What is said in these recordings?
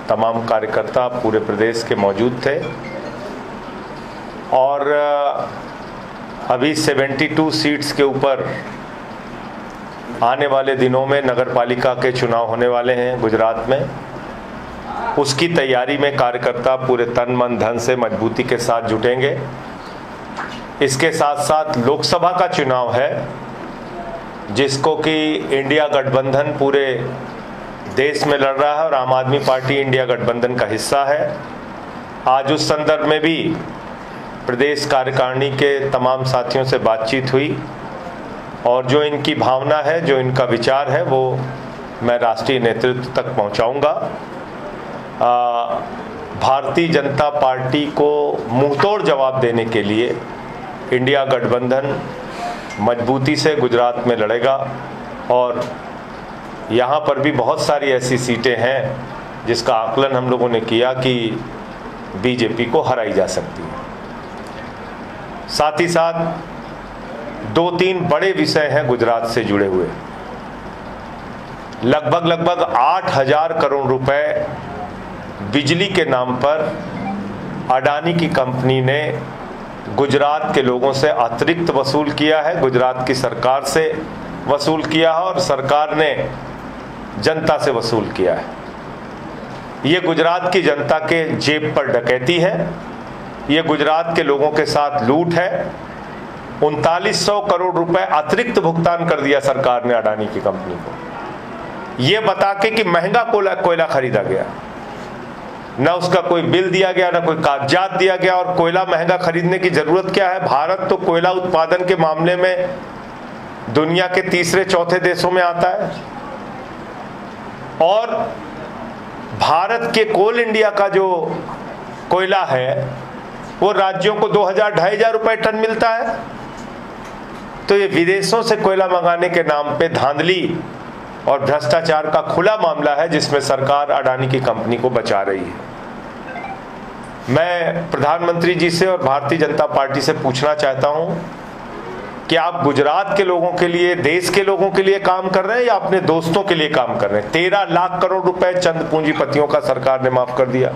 तमाम कार्यकर्ता पूरे प्रदेश के मौजूद थे और अभी 72 सीट्स के ऊपर आने वाले दिनों में नगर पालिका के चुनाव होने वाले हैं गुजरात में। उसकी तैयारी में कार्यकर्ता पूरे तन मन धन से मजबूती के साथ जुटेंगे। इसके साथ साथ लोकसभा का चुनाव है जिसको कि इंडिया गठबंधन पूरे देश में लड़ रहा है और आम आदमी पार्टी इंडिया गठबंधन का हिस्सा है। आज उस संदर्भ में भी प्रदेश कार्यकारिणी के तमाम साथियों से बातचीत हुई और जो इनकी भावना है, जो इनका विचार है, वो मैं राष्ट्रीय नेतृत्व तक पहुंचाऊंगा। भारतीय जनता पार्टी को मुंहतोड़ जवाब देने के लिए इंडिया गठबंधन मजबूती से गुजरात में लड़ेगा और यहाँ पर भी बहुत सारी ऐसी सीटें हैं जिसका आकलन हम लोगों ने किया कि बीजेपी को हराई जा सकती है। साथ ही साथ 2-3 बड़े विषय हैं गुजरात से जुड़े हुए। लगभग 8,000 करोड़ रुपए बिजली के नाम पर अडानी की कंपनी ने गुजरात के लोगों से अतिरिक्त वसूल किया है, गुजरात की सरकार से वसूल किया है और सरकार ने जनता से वसूल किया है। ये गुजरात की जनता के जेब पर डकैती है, ये गुजरात के लोगों के साथ लूट है। 3900 करोड़ रुपए अतिरिक्त भुगतान कर दिया सरकार ने अडानी की कंपनी को, ये बता के कि महंगा कोयला खरीदा गया। न उसका कोई बिल दिया गया, न कोई कागजात दिया गया। और कोयला महंगा खरीदने की जरूरत क्या है? भारत तो कोयला उत्पादन के मामले में दुनिया के तीसरे चौथे देशों में आता है और भारत के कोल इंडिया का जो कोयला है वो राज्यों को 2,000-2,500 रुपए टन मिलता है। तो ये विदेशों से कोयला मंगाने के नाम पे धांधली और भ्रष्टाचार का खुला मामला है जिसमें सरकार अडानी की कंपनी को बचा रही है। मैं प्रधानमंत्री जी से और भारतीय जनता पार्टी से पूछना चाहता हूं कि आप गुजरात के लोगों के लिए, देश के लोगों के लिए काम कर रहे हैं या अपने दोस्तों के लिए काम कर रहे हैं? 13 लाख करोड़ रुपए चंद पूंजीपतियों का सरकार ने माफ कर दिया।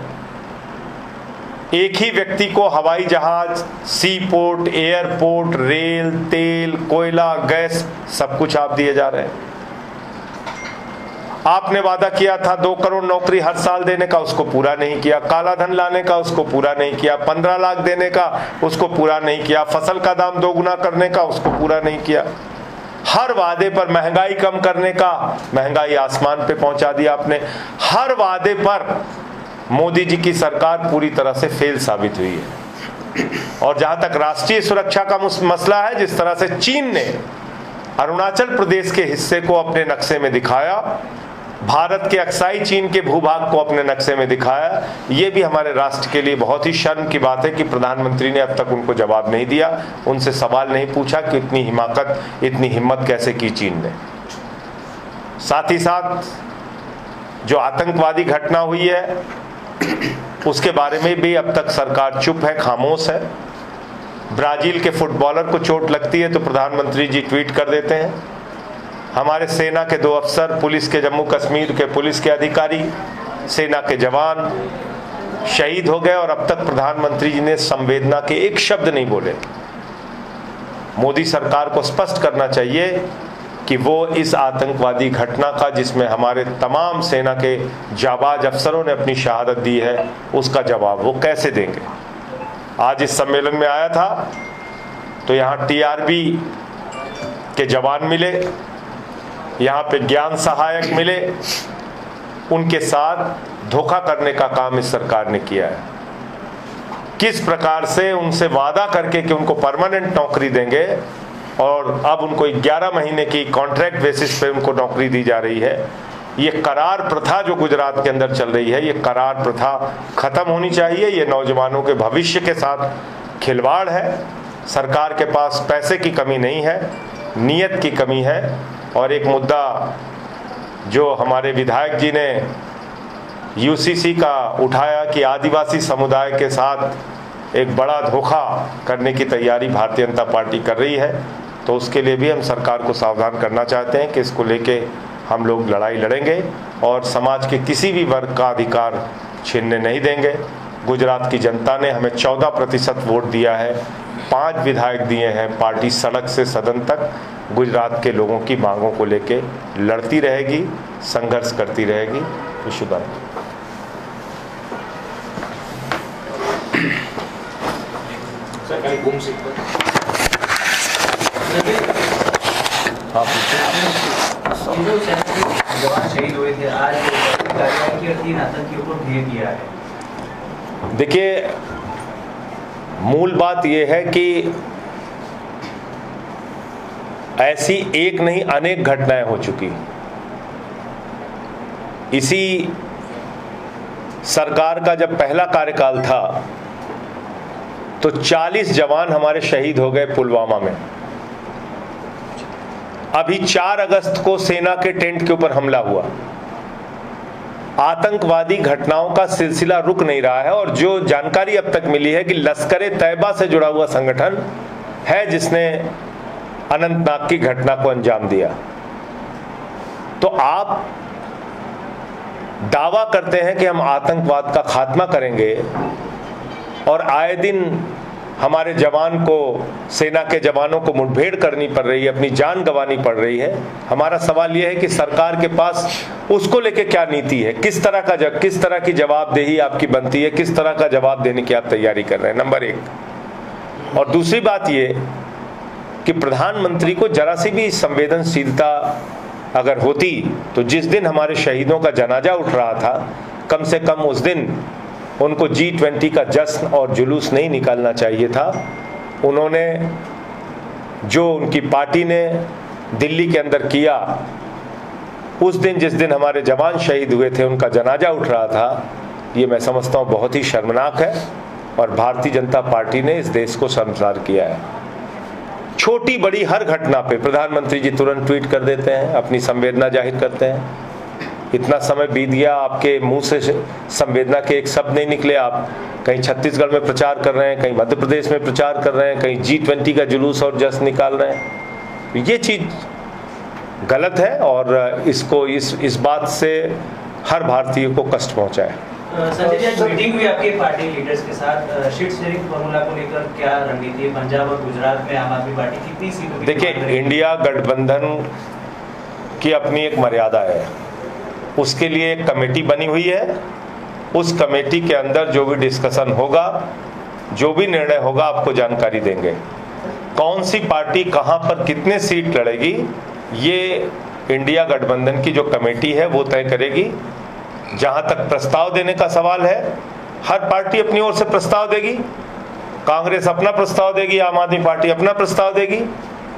एक ही व्यक्ति को हवाई जहाज, सी पोर्ट, एयरपोर्ट, रेल, तेल, कोयला, गैस सब कुछ आप दिए जा रहे हैं। आपने वादा किया था 2 करोड़ नौकरी हर साल देने का, उसको पूरा नहीं किया। काला धन लाने का, उसको पूरा नहीं किया। 15 लाख देने का, उसको पूरा नहीं किया। फसल का दाम 2 गुना करने का, उसको पूरा नहीं किया। हर वादे पर महंगाई कम करने का, महंगाई आसमान पे पहुंचा दिया आपने। हर वादे पर मोदी जी की सरकार पूरी तरह से फेल साबित हुई है। और जहां तक राष्ट्रीय सुरक्षा का मसला है, जिस तरह से चीन ने अरुणाचल प्रदेश के हिस्से को अपने नक्शे में दिखाया, भारत के अक्साई चीन के भूभाग को अपने नक्शे में दिखाया, ये भी हमारे राष्ट्र के लिए बहुत ही शर्म की बात है कि प्रधानमंत्री ने अब तक उनको जवाब नहीं दिया, उनसे सवाल नहीं पूछा कि इतनी हिम्मत कैसे की चीन ने। साथ ही साथ जो आतंकवादी घटना हुई है उसके बारे में भी अब तक सरकार चुप है, खामोश है। ब्राजील के फुटबॉलर को चोट लगती है तो प्रधानमंत्री जी ट्वीट कर देते हैं। हमारे सेना के 2 अफसर, पुलिस के, जम्मू कश्मीर के पुलिस के अधिकारी, सेना के जवान शहीद हो गए और अब तक प्रधानमंत्री जी ने संवेदना के एक शब्द नहीं बोले। मोदी सरकार को स्पष्ट करना चाहिए कि वो इस आतंकवादी घटना का, जिसमें हमारे तमाम सेना के जाबाज अफसरों ने अपनी शहादत दी है, उसका जवाब वो कैसे देंगे। आज इस सम्मेलन में आया था तो यहाँ टीआरबी के जवान मिले, यहाँ पे ज्ञान सहायक मिले, उनके साथ धोखा करने का काम इस सरकार ने किया है। किस प्रकार से उनसे वादा करके कि उनको परमानेंट नौकरी देंगे और अब उनको 11 महीने की कॉन्ट्रैक्ट बेसिस पे उनको नौकरी दी जा रही है। ये करार प्रथा जो गुजरात के अंदर चल रही है, ये करार प्रथा खत्म होनी चाहिए। ये नौजवानों के भविष्य के साथ खिलवाड़ है। सरकार के पास पैसे की कमी नहीं है, नीयत की कमी है। और एक मुद्दा जो हमारे विधायक जी ने यूसीसी का उठाया कि आदिवासी समुदाय के साथ एक बड़ा धोखा करने की तैयारी भारतीय जनता पार्टी कर रही है, तो उसके लिए भी हम सरकार को सावधान करना चाहते हैं कि इसको लेके हम लोग लड़ाई लड़ेंगे और समाज के किसी भी वर्ग का अधिकार छीनने नहीं देंगे। गुजरात की जनता ने हमें 14% वोट दिया है, 5 विधायक दिए हैं। पार्टी सड़क से सदन तक गुजरात के लोगों की मांगों को लेके लड़ती रहेगी, संघर्ष करती रहेगी। शुक्रिया। हाँ, जवान शहीद हुए थे, आज की 3 आतंकियों को ढेर किया है। देखिए, मूल बात यह है कि ऐसी एक नहीं अनेक घटनाएं हो चुकी। इसी सरकार का जब पहला कार्यकाल था तो 40 जवान हमारे शहीद हो गए पुलवामा में। अभी 4 अगस्त को सेना के टेंट के ऊपर हमला हुआ। आतंकवादी घटनाओं का सिलसिला रुक नहीं रहा है और जो जानकारी अब तक मिली है कि लश्कर-ए-तैयबा से जुड़ा हुआ संगठन है जिसने अनंतनाग की घटना को अंजाम दिया। तो आप दावा करते हैं कि हम आतंकवाद का खात्मा करेंगे और आए दिन हमारे जवान को, सेना के जवानों को मुठभेड़ करनी पड़ रही है, अपनी जान गंवानी पड़ रही है। हमारा सवाल यह है कि सरकार के पास उसको लेके क्या नीति है, किस तरह की जवाबदेही आपकी बनती है, किस तरह का जवाब देने की आप तैयारी कर रहे हैं, नंबर 1। और दूसरी बात ये कि प्रधानमंत्री को जरा सी भी संवेदनशीलता अगर होती तो जिस दिन हमारे शहीदों का जनाजा उठ रहा था, कम से कम उस दिन उनको G20 का जश्न और जुलूस नहीं निकालना चाहिए था। उन्होंने जो उनकी पार्टी ने दिल्ली के अंदर किया, उस दिन जिस दिन हमारे जवान शहीद हुए थे, उनका जनाजा उठ रहा था, ये मैं समझता हूँ बहुत ही शर्मनाक है और भारतीय जनता पार्टी ने इस देश को शर्मसार किया है। छोटी बड़ी हर घटना पे प्रधानमंत्री जी तुरंत ट्वीट कर देते हैं, अपनी संवेदना जाहिर करते हैं। इतना समय बीत गया, आपके मुंह से संवेदना के एक शब्द नहीं निकले। आप कहीं छत्तीसगढ़ में प्रचार कर रहे हैं, कहीं मध्य प्रदेश में प्रचार कर रहे हैं, कहीं G20 का जुलूस और जश्न निकाल रहे हैं। ये चीज गलत है और इसको इस बात से हर भारतीय को कष्ट पहुंचा है। संजय जी, आज मीटिंग हुई आपके पार्टी लीडर्स के साथ, सीट शेयरिंग फॉर्मूला को लेकर क्या रणनीति है? पंजाब और गुजरात में आम आदमी पार्टी कितनी सीटों? देखिए, इंडिया गठबंधन की अपनी एक मर्यादा है, उसके लिए एक कमेटी बनी हुई है। उस कमेटी के अंदर जो भी डिस्कशन होगा, जो भी निर्णय होगा, आपको जानकारी देंगे। कौन सी पार्टी कहां पर कितने सीट लड़ेगी, ये इंडिया गठबंधन की जो कमेटी है वो तय करेगी। जहां तक प्रस्ताव देने का सवाल है, हर पार्टी अपनी ओर से प्रस्ताव देगी। कांग्रेस अपना प्रस्ताव देगी, आम आदमी पार्टी अपना प्रस्ताव देगी,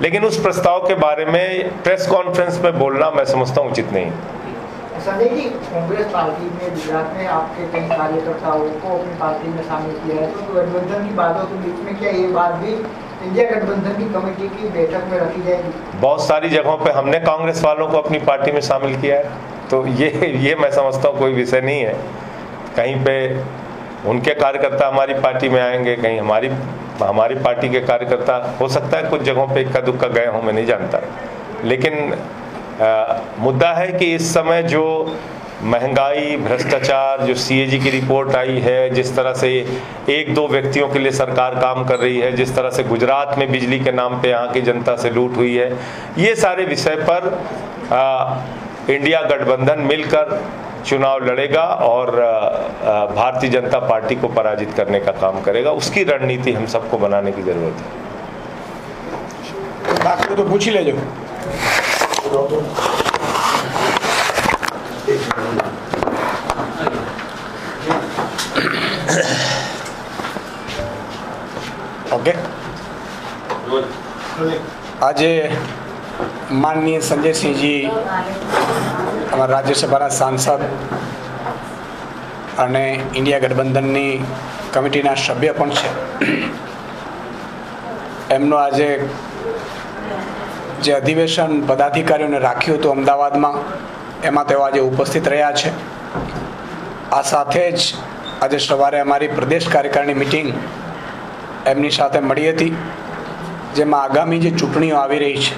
लेकिन उस प्रस्ताव के बारे में प्रेस कॉन्फ्रेंस में बोलना मैं समझता हूं उचित नहीं। संजय जी, कांग्रेस पार्टी में गुजरात में आपके कई कार्यकर्ताओं को अपनी पार्टी में शामिल किया है, तो गठबंधन की बातों के बीच में क्या ये बात भी इंडिया गठबंधन की कमेटी की बैठक में रखी जाएगी? बहुत सारी जगहों पे हमने कांग्रेस वालों को अपनी पार्टी में शामिल किया है, तो ये मैं समझता हूँ कोई विषय नहीं है। कहीं पे उनके कार्यकर्ता हमारी पार्टी में आएंगे, कहीं हमारी पार्टी के कार्यकर्ता, हो सकता है कुछ जगहों पे इक्का दुक्का गए हों, मैं नहीं जानता। लेकिन मुद्दा है कि इस समय जो महंगाई, भ्रष्टाचार, जो CAG की रिपोर्ट आई है, जिस तरह से 1-2 व्यक्तियों के लिए सरकार काम कर रही है, जिस तरह से गुजरात में बिजली के नाम पे यहाँ की जनता से लूट हुई है, ये सारे विषय पर इंडिया गठबंधन मिलकर चुनाव लड़ेगा और भारतीय जनता पार्टी को पराजित करने का काम करेगा। उसकी रणनीति हम सबको बनाने की जरूरत है। बाकी तो पूछ ही ले जो। ओके, आज माननीय संजय सिंह जी અમારા રાજ્યસભાના સાંસદ અને ઇન્ડિયા ગઠબંધનની કમિટીના સભ્ય પણ છે. એમનો આજે જે અધિવેશન પદાધિકારીઓને રાખ્યું હતું અમદાવાદમાં, એમાં તેઓ આજે ઉપસ્થિત રહ્યા છે. આ સાથે જ આજે સવારે અમારી પ્રદેશ કાર્યકારીણી મિટિંગ એમની સાથે મળી હતી, જેમાં આગામી જે ચૂંટણીઓ આવી રહી છે,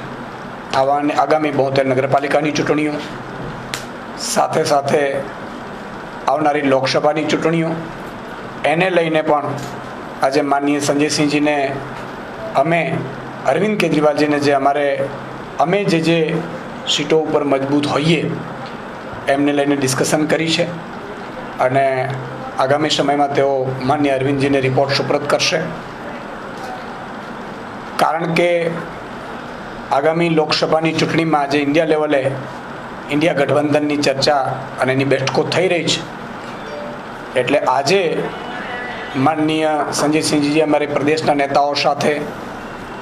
આગામી 72 નગરપાલિકાની ચૂંટણીઓ સાથે સાથે આવનારી લોકસભાની ચૂંટણીઓ એને લઈને પણ આજે માનનીય સંજયસિંહજીને અમે અરવિંદ કેજરીવાલજીને જે અમે જે સીટો ઉપર મજબૂત હોઈએ એમને લઈને ડિસ્કશન કરી છે અને આગામી સમયમાં તેઓ માન્ય અરવિંદજીને રિપોર્ટ સુપ્રત કરશે. કારણ કે આગામી લોકસભાની ચૂંટણીમાં આજે ઇન્ડિયા લેવલે ઇન્ડિયા ગઠબંધનની ચર્ચા અને એની બેઠકો થઈ રહી છે. એટલે આજે માનનીય સંજયસિંહજી અમારી પ્રદેશના નેતાઓ સાથે,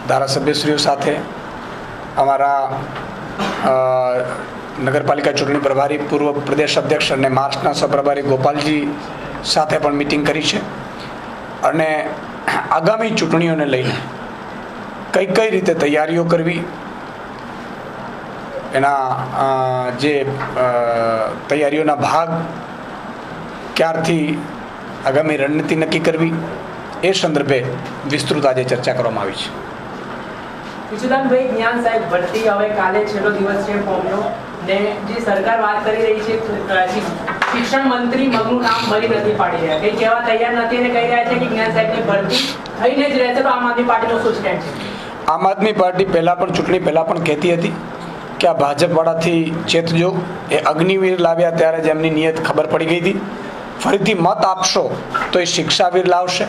ધારાસભ્યશ્રીઓ સાથે, અમારા નગરપાલિકા ચૂંટણી પ્રભારી પૂર્વ પ્રદેશ અધ્યક્ષ અને મહારાષ્ટ્રના સહપ્રભારી ગોપાલજી સાથે પણ મિટિંગ કરી છે અને આગામી ચૂંટણીઓને લઈને કઈ રીતે તૈયારીઓ કરવી એના જે તૈયારીઓના ભાગ ક્યારથી આગામી રણનીતિ નક્કી કરવી એ સંદર્ભે વિસ્તૃત આજે ચર્ચા કરવામાં આવી છે. વિશુદાનભાઈ, જ્ઞાન સાહેબ ભરતી હવે કાલે છેલ્લો દિવસ છે ફોર્મનો ને જે સરકાર વાત કરી રહી છે શિક્ષણ મંત્રી મગનું નામ મળી નથી પાડી રહ્યા, કઈ કહેવા તૈયાર નથી અને કહી રહ્યા છે કે જ્ઞાન સાહેબની ભરતી થઈને જ રહેશે. તો આમ આદમી પાર્ટીનો શું સ્ટેન્ડ છે? આમ આદમી પાર્ટી ચૂંટણી પહેલાં પણ કહેતી હતી કે આ ભાજપવાળાથી ચેતજો. એ અગ્નિવીર લાવ્યા ત્યારે જ એમની નિયત ખબર પડી ગઈ હતી. ફરીથી મત આપશો તો એ શિક્ષાવીર લાવશે.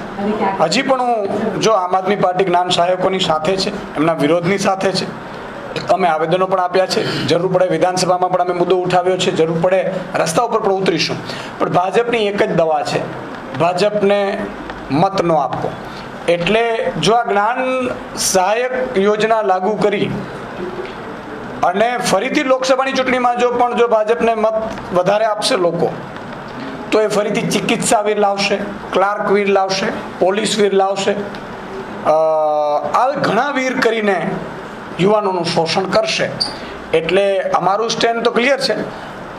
હજી પણ હું જો આમ આદમી પાર્ટી જ્ઞાન સહાયકોની સાથે છે, એમના વિરોધની સાથે છે. અમે આવેદનો પણ આપ્યા છે, જરૂર પડે વિધાનસભામાં પણ અમે મુદ્દો ઉઠાવ્યો છે, જરૂર પડે રસ્તા ઉપર પણ ઉતરીશું. પણ ભાજપની એક જ દવા છે, ભાજપને મત ન આપવો. એટલે જો આ જ્ઞાન સહાયક યોજના લાગુ કરી અને ફરીથી લોકસભાની ચૂંટણીમાં જો ભાજપને મત વધારે આપશે લોકો, તો એ ફરીથી ચિકિત્સા વીર લાવશે, ક્લાર્ક વીર લાવશે, પોલીસ વીર લાવશે. આ ઘણા વીર કરીને યુવાનોનું શોષણ કરશે. એટલે અમારું સ્ટેન્ડ તો ક્લિયર છે,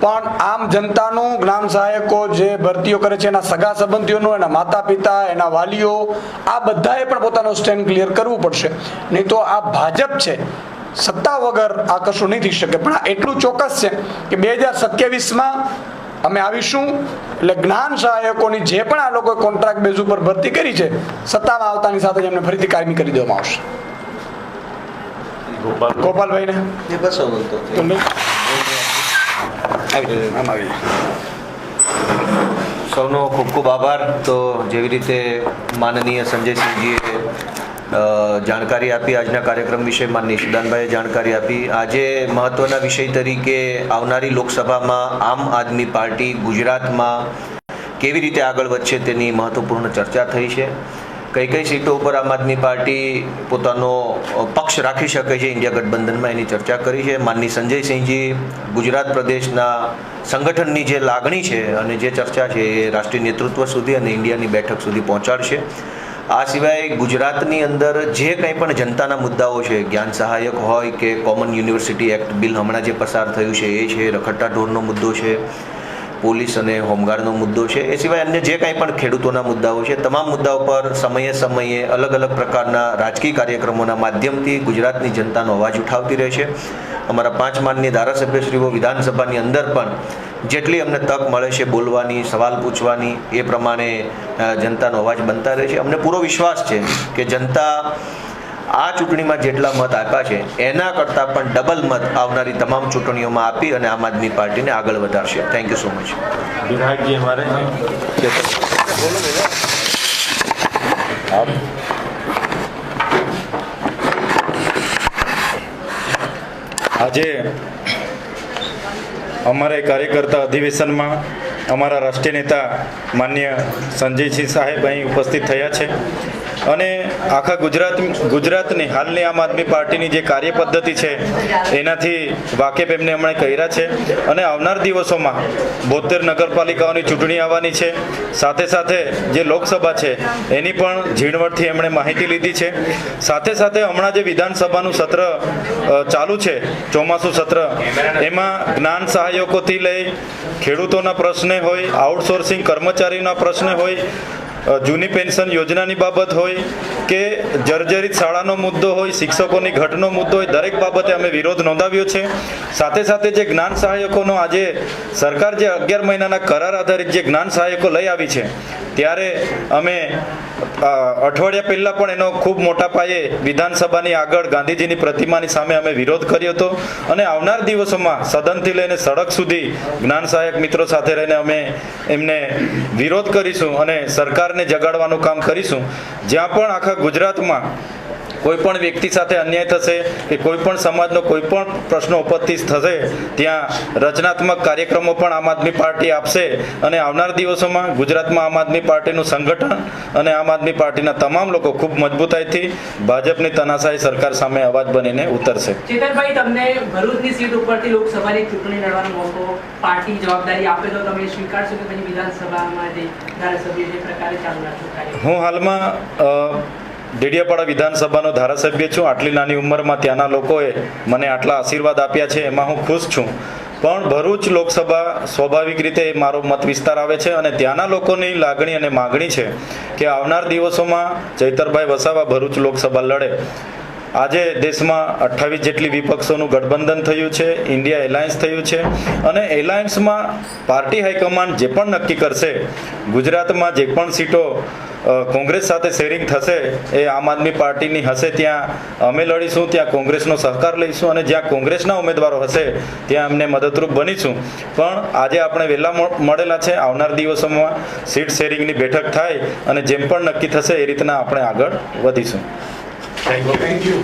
પણ આમ જનતાનું, જ્ઞાન સહાયકો જે ભરતીઓ કરે છે એના સગા સંબંધીઓનું, એના માતા પિતા, એના વાલીઓ, આ બધાએ પણ પોતાનું સ્ટેન્ડ ક્લિયર કરવું પડશે. નહીં તો આ ભાજપ છે, સત્તા વગર આ કશું નહીં થઈ શકે. પણ આ એટલું ચોક્કસ છે કે 2027માં અમે આવીશું એટલે જ્ઞાન સહાયકોની જે પણ આ લોકોએ કોન્ટ્રાક્ટ બેઝ ઉપર ભરતી કરી છે, સત્તામાં આવતાની સાથે જ એમને ફરીથી કાયમી કરી દેવામાં આવશે. ગોપાલભાઈને સૌનો ખૂબ ખૂબ આભાર. તો જેવી રીતે માનનીય સંજયસિંહજીએ જાણકારી આપી આજના કાર્યક્રમ વિશે, માનનીય સુદાનભાઈએ જાણકારી આપી. આજે મહત્વના વિષય તરીકે આવનારી લોકસભામાં આમ આદમી પાર્ટી ગુજરાતમાં કેવી રીતે આગળ વધશે તેની મહત્વપૂર્ણ ચર્ચા થઈ છે. કઈ સીટો ઉપર આમ આદમી પાર્ટી પોતાનો પક્ષ રાખી શકે છે ઇન્ડિયા ગઠબંધનમાં એની ચર્ચા કરી છે. માનનીય સંજયસિંહજી ગુજરાત પ્રદેશના સંગઠનની જે લાગણી છે અને જે ચર્ચા છે એ રાષ્ટ્રીય નેતૃત્વ સુધી અને ઇન્ડિયાની બેઠક સુધી પહોંચાડશે. આ સિવાય ગુજરાતની અંદર જે કંઈ પણ જનતાના મુદ્દાઓ છે, જ્ઞાન સહાયક હોય કે કોમન યુનિવર્સિટી એક્ટ બિલ હમણાં જે પસાર થયું છે એ છે, રખડતા ઢોરનો મુદ્દો છે, પોલીસ અને હોમગાર્ડનો મુદ્દો છે, એ સિવાય અન્ય જે કંઈ પણ ખેડૂતોના મુદ્દાઓ છે, તમામ મુદ્દાઓ પર સમયે અલગ અલગ પ્રકારના રાજકીય કાર્યક્રમોના માધ્યમથી ગુજરાતની જનતાનો અવાજ ઉઠાવતી રહે છે. અમારા 5 માનનીય ધારાસભ્યશ્રીઓ વિધાનસભાની અંદર પણ જેટલી અમને તક મળે છે બોલવાની, સવાલ પૂછવાની, એ પ્રમાણે જનતાનો અવાજ બનતા રહે છે. અમને પૂરો વિશ્વાસ છે કે જનતા આ ચૂંટણીમાં જેટલા મત આપ્યા છે એના કરતાં પણ ડબલ મત આવનારી તમામ ચૂંટણીઓમાં આપી અને આમ આદમી પાર્ટીને આગળ વધારશે. Thank you so much. विधायक जी हमारे आप આજે અમારા કાર્યકર્તા અધિવેશનમાં અમારા રાષ્ટ્રીય નેતા માનનીય સંજયસિંહ સાહેબ અહીં ઉપસ્થિત થયા છે અને આખા ગુજરાતની હાલની આમ આદમી પાર્ટીની જે કાર્ય પદ્ધતિ છે એનાથી વાકેફ એમને હમણાં કર્યા છે અને આવનાર દિવસોમાં 72 નગરપાલિકાઓની ચૂંટણી આવવાની છે. સાથે સાથે જે લોકસભા છે એની પણ ઝીણવટથી એમણે માહિતી લીધી છે. સાથે સાથે હમણાં જે વિધાનસભાનું સત્ર ચાલુ છે, ચોમાસું સત્ર, એમાં જ્ઞાન સહાયકોથી લઈ ખેડૂતોના પ્રશ્ન હોય, આઉટસોર્સિંગ કર્મચારીના પ્રશ્ન હોય, જૂની પેન્શન યોજનાની બાબત હોય, કે જર્જરિત શાળાનો મુદ્દો હોય, શિક્ષકોની ઘટનો મુદ્દો હોય, દરેક બાબતે અમે વિરોધ નોંધાવ્યો છે. સાથે સાથે જે જ્ઞાન સહાયકોનો આજે સરકાર જે 11 મહિનાના કરાર આધારિત જે જ્ઞાન સહાયકો લઈ આવી છે, ત્યારે અમે અઠવાડિયા પહેલાં પણ એનો ખૂબ મોટા પાયે વિધાનસભાની આગળ ગાંધીજીની પ્રતિમાની સામે અમે વિરોધ કર્યો હતો અને આવનાર દિવસોમાં સદનથી લઈને સડક સુધી જ્ઞાન સહાયક મિત્રો સાથે રહીને અમે એમને વિરોધ કરીશું અને સરકારને જગાડવાનું કામ કરીશું. જ્યાં પણ આખા ગુજરાતમાં કોઈ પણ વ્યક્તિ સાથે અન્યાય થશે કે કોઈ પણ સમાજનો કોઈ પણ પ્રશ્ન ઉપસ્થિત થશે, ત્યાં રચનાત્મક કાર્યક્રમો પણ આમ આદમી પાર્ટી આપશે અને આવનાર દિવસોમાં ગુજરાતમાં આમ આદમી પાર્ટીનું સંગઠન અને આમ આદમી પાર્ટીના તમામ લોકો ખૂબ મજબૂતાઈથી ભાજપની તાનાશાહી સરકાર સામે અવાજ બનીને ઉતરશે. ચેતનભાઈ, તમને ભરૂચની સીટ ઉપરથી લોકસભાની ચૂંટણી લડવાનો મોકો પાર્ટી જવાબદારી આપે તો તમે સ્વીકારશો કે પછી વિધાનસભામાં જે ધારાસભ્ય જે પ્રકારે ચાલુ રાખશો કાર્ય? હું હાલમાં ડેડિયાપાડા વિધાનસભાનો ધારાસભ્ય છું. આટલી નાની ઉંમરમાં ત્યાંના લોકોએ મને આટલા આશીર્વાદ આપ્યા છે, એમાં હું ખુશ છું. પણ ભરૂચ લોકસભા સ્વાભાવિક રીતે મારો મત વિસ્તાર આવે છે અને ત્યાંના લોકોની લાગણી અને માગણી છે કે આવનાર દિવસોમાં ચૈતરભાઈ વસાવા ભરૂચ લોકસભા લડે. આજે દેશમાં 28 જેટલી વિપક્ષોનું ગઠબંધન થયું છે, ઇન્ડિયા એલાયન્સ થયું છે અને એલાયન્સમાં પાર્ટી હાઈકમાન્ડ જે પણ નક્કી કરશે, ગુજરાતમાં જે પણ સીટો કોંગ્રેસ સાથે શેરિંગ થશે એ આમ આદમી પાર્ટીની હશે, ત્યાં અમે લડીશું, ત્યાં કોંગ્રેસનો સહકાર લઈશું અને જ્યાં કોંગ્રેસના ઉમેદવારો હશે ત્યાં અમને મદદરૂપ બનીશું. પણ આજે આપણે વહેલા મળેલા છે, આવનાર દિવસોમાં સીટ શેરિંગની બેઠક થાય અને જેમ પણ નક્કી થશે એ રીતના આપણે આગળ વધીશું. Thank you.